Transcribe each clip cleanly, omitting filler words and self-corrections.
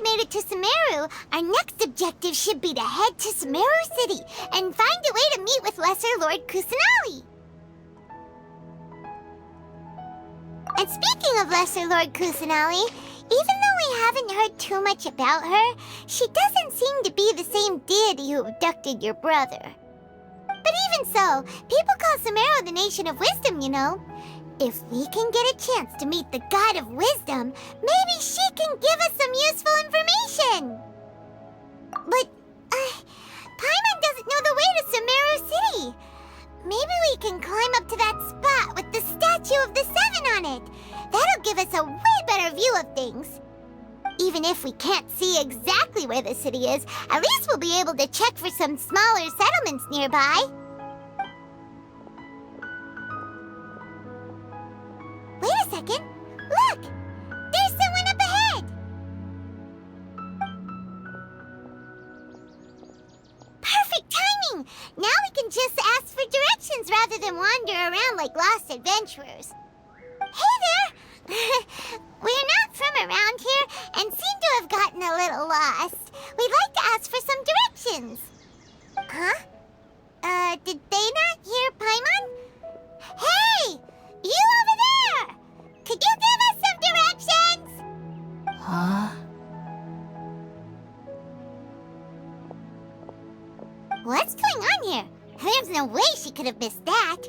Made it to Sumeru, our next objective should be to head to Sumeru City and find a way to meet with Lesser Lord Kusanali. And speaking of Lesser Lord Kusanali, even though we haven't heard too much about her, she doesn't seem to be the same deity who abducted your brother. But even so, people call Sumeru the Nation of Wisdom, you know. If we can get a chance to meet the God of Wisdom, maybe she can give us some useful information. But, Paimon doesn't know the way to Sumeru City. Maybe we can climb up to that spot with the statue of the Seven on it. That'll give us a way better view of things. Even if we can't see exactly where the city is, at least we'll be able to check for some smaller settlements nearby. Wait a second. Look! There's someone up ahead! Perfect timing! Now we can just ask for directions rather than wander around like lost adventurers. Hey there! We're not from around here and seem to have gotten a little lost. We'd like to ask for some directions. Huh? Did they not hear Paimon? Hey! You over there! Could you give us some directions? Huh? What's going on here? There's no way she could have missed that.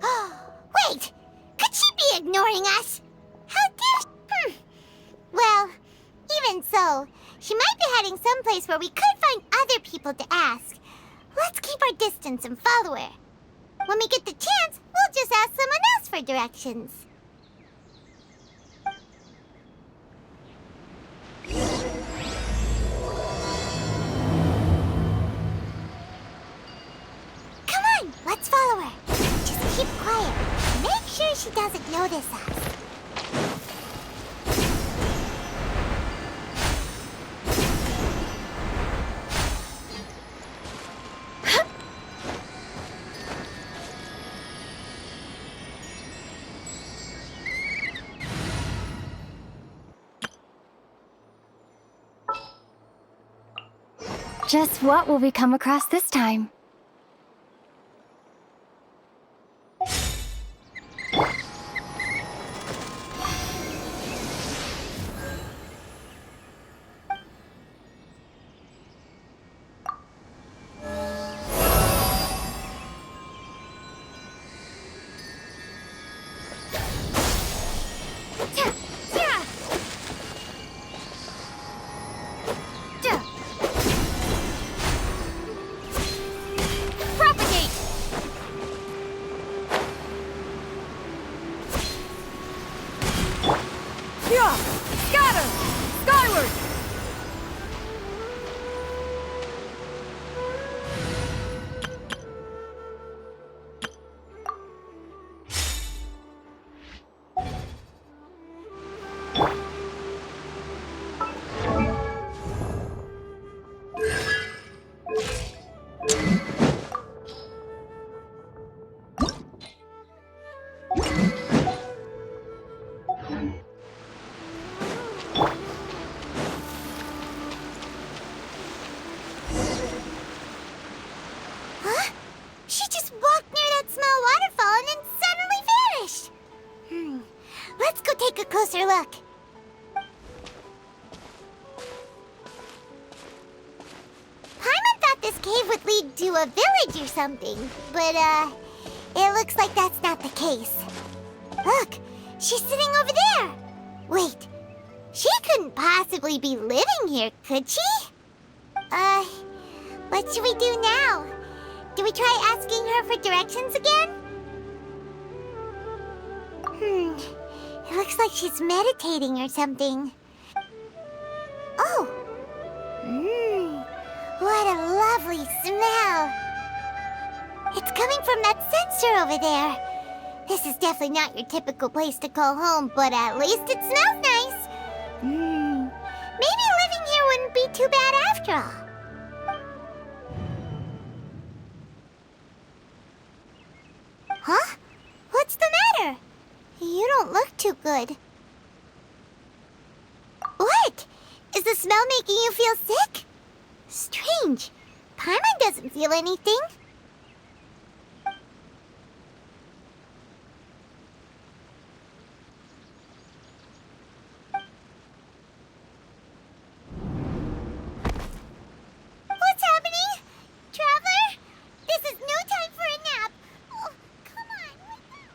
Wait! Could she be ignoring us? How dare she? Well, even so, she might be heading someplace where we could find other people to ask. Let's keep our distance and follow her. When we get the chance, we'll just ask someone else for directions. Come on, let's follow her. Just keep quiet. Make sure she doesn't notice us. Just what will we come across this time? Let's go take a closer look. this cave would lead to a village or something, but, it looks like that's not the case. Look, she's sitting over there. Wait, she couldn't possibly be living here, could she? What should we do now? Do we try asking her for directions again? It looks like she's meditating or something. Oh! What a lovely smell! It's coming from that sensor over there. This is definitely not your typical place to call home, but at least it smells nice. Maybe living here wouldn't be too bad after all. Huh? What's the matter? You don't look too good. What? Is the smell making you feel sick? Strange. Paimon doesn't feel anything. What's happening? Traveler? This is no time for a nap. Oh, come on, wake up.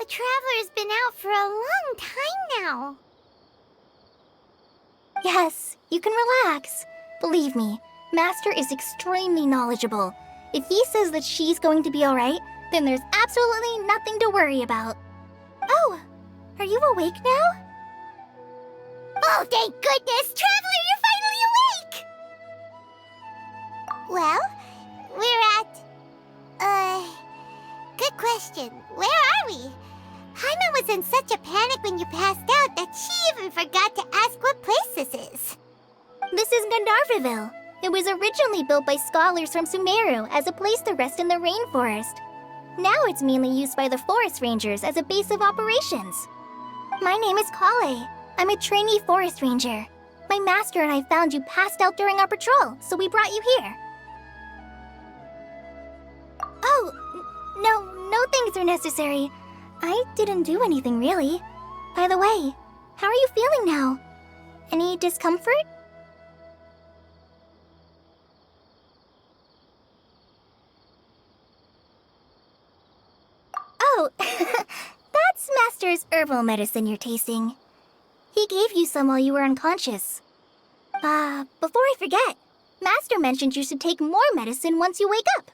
Traveler's been out for a long time now. Yes, you can relax. Believe me, Master is extremely knowledgeable. If he says that she's going to be alright, then there's absolutely nothing to worry about. Oh, are you awake now? Oh, thank goodness! Traveler, you're finally awake! Well, we're at... Good question. Where are we? Paimon was in such a panic when you passed out that she even forgot to ask what place this is. This is Gandharvaville. It was originally built by scholars from Sumeru as a place to rest in the rainforest. Now it's mainly used by the forest rangers as a base of operations. My name is Kale. I'm a trainee forest ranger. My master and I found you passed out during our patrol, so we brought you here. Oh, no thanks are necessary. I didn't do anything, really. By the way, how are you feeling now? Any discomfort? Oh, that's Master's herbal medicine you're tasting. He gave you some while you were unconscious. Before I forget, Master mentioned you should take more medicine once you wake up.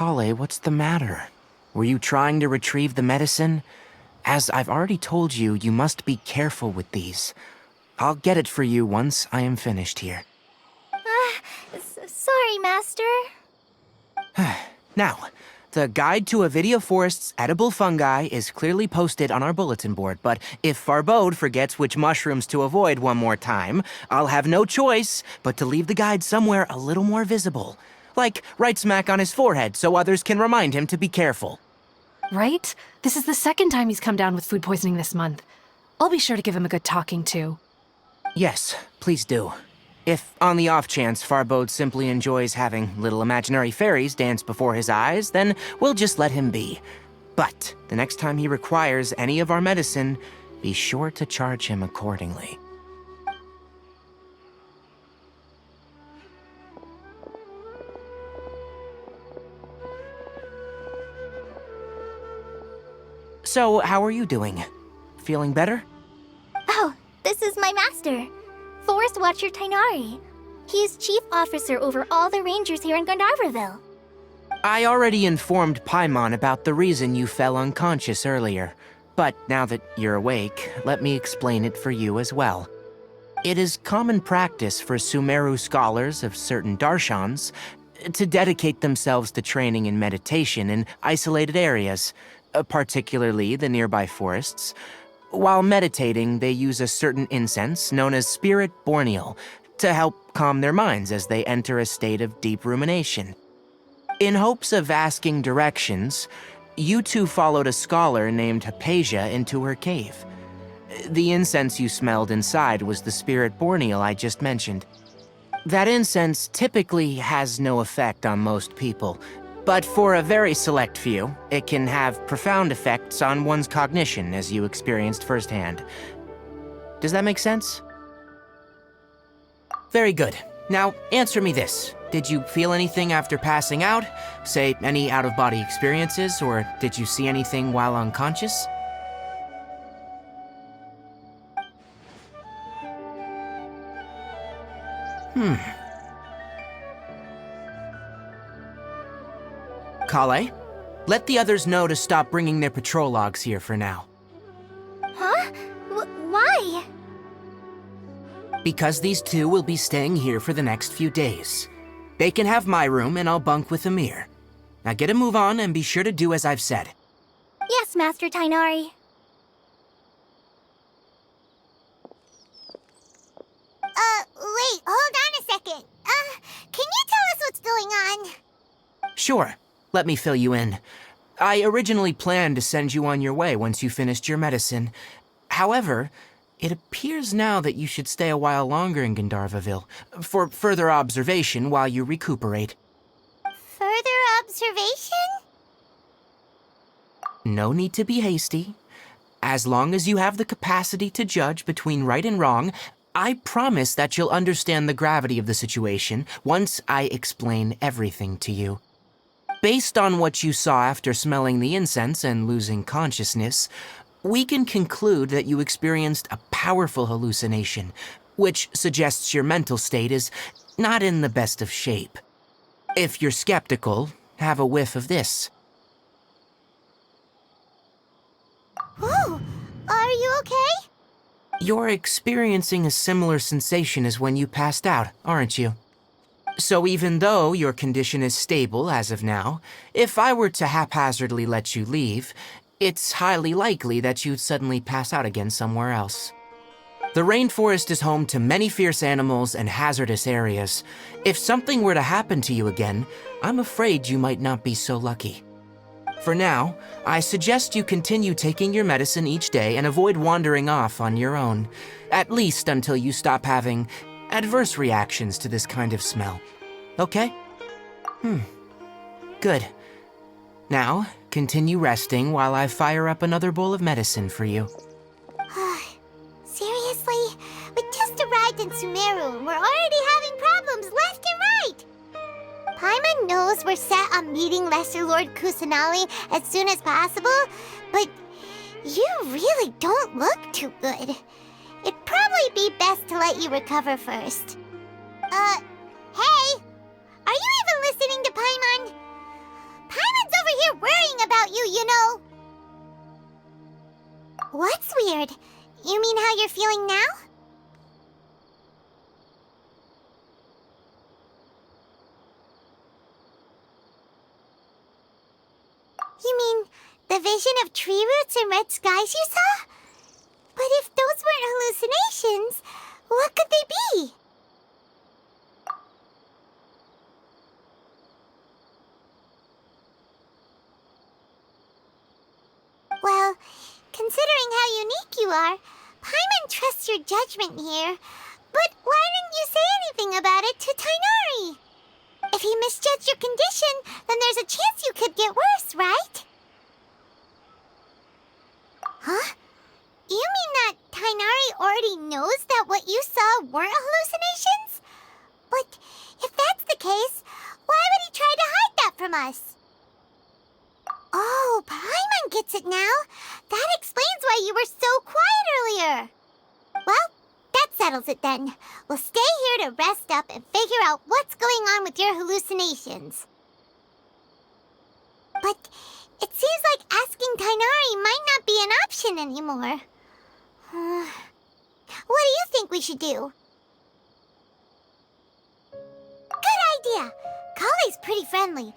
Kale, what's the matter? Were you trying to retrieve the medicine? As I've already told you, you must be careful with these. I'll get it for you once I am finished here. Sorry, Master. Now, the guide to Avidia Forest's edible fungi is clearly posted on our bulletin board, but if Farbode forgets which mushrooms to avoid one more time, I'll have no choice but to leave the guide somewhere a little more visible. Like right smack on his forehead so others can remind him to be careful. Right? This is the second time he's come down with food poisoning this month. I'll be sure to give him a good talking to. Yes, please do. If, on the off chance, Farbode simply enjoys having little imaginary fairies dance before his eyes, then we'll just let him be. But the next time he requires any of our medicine, be sure to charge him accordingly. So, how are you doing? Feeling better? Oh, this is my master, Forest Watcher Tainari. He is chief officer over all the rangers here in Gandharvaville. I already informed Paimon about the reason you fell unconscious earlier. But now that you're awake, let me explain it for you as well. It is common practice for Sumeru scholars of certain darshans to dedicate themselves to training in meditation in isolated areas, particularly the nearby forests. While meditating, they use a certain incense known as Spirit Borneal to help calm their minds as they enter a state of deep rumination. In hopes of asking directions, you two followed a scholar named Hypatia into her cave. The incense you smelled inside was the Spirit Borneal I just mentioned. That incense typically has no effect on most people, but for a very select few, it can have profound effects on one's cognition, as you experienced firsthand. Does that make sense? Very good. Now, answer me this. Did you feel anything after passing out? Say, any out-of-body experiences, or did you see anything while unconscious? Kale, let the others know to stop bringing their patrol logs here for now. Huh? Why? Because these two will be staying here for the next few days. They can have my room and I'll bunk with Amir. Now get a move on and be sure to do as I've said. Yes, Master Tainari. Wait, hold on a second. Can you tell us what's going on? Sure, let me fill you in. I originally planned to send you on your way once you finished your medicine. However, it appears now that you should stay a while longer in Gandharvaville for further observation while you recuperate. Further observation? No need to be hasty. As long as you have the capacity to judge between right and wrong, I promise that you'll understand the gravity of the situation once I explain everything to you. Based on what you saw after smelling the incense and losing consciousness, we can conclude that you experienced a powerful hallucination, which suggests your mental state is not in the best of shape. If you're skeptical, have a whiff of this. Whoa, are you okay? You're experiencing a similar sensation as when you passed out, aren't you? So even though your condition is stable as of now, if I were to haphazardly let you leave, it's highly likely that you'd suddenly pass out again somewhere else. The rainforest is home to many fierce animals and hazardous areas. If something were to happen to you again, I'm afraid you might not be so lucky. For now, I suggest you continue taking your medicine each day and avoid wandering off on your own, at least until you stop having adverse reactions to this kind of smell. Okay? Good. Now, continue resting while I fire up another bowl of medicine for you. Seriously? We just arrived in Sumeru and we're already having problems left and right! Paimon knows we're set on meeting Lesser Lord Kusanali as soon as possible, but you really don't look too good. It'd probably be best to let you recover first. Hey! Are you even listening to Paimon? What's weird? You mean how you're feeling now? You mean the vision of tree roots and red skies you saw? But if those weren't hallucinations, what could they be? Well, considering how unique you are, Paimon trusts your judgment here. But why didn't you say anything about it to Tainari? If he misjudged your condition, then there's a chance you could get worse, right? Huh? You mean that Tainari already knows that what you saw weren't hallucinations? But if that's the case, why would he try to hide that from us? Oh, Paimon gets it now. That explains why you were so quiet earlier. Well, that settles it then. We'll stay here to rest up and figure out what's going on with your hallucinations. But it seems like asking Tainari might not be an option anymore. What do you think we should do? Good idea. Kale's pretty friendly.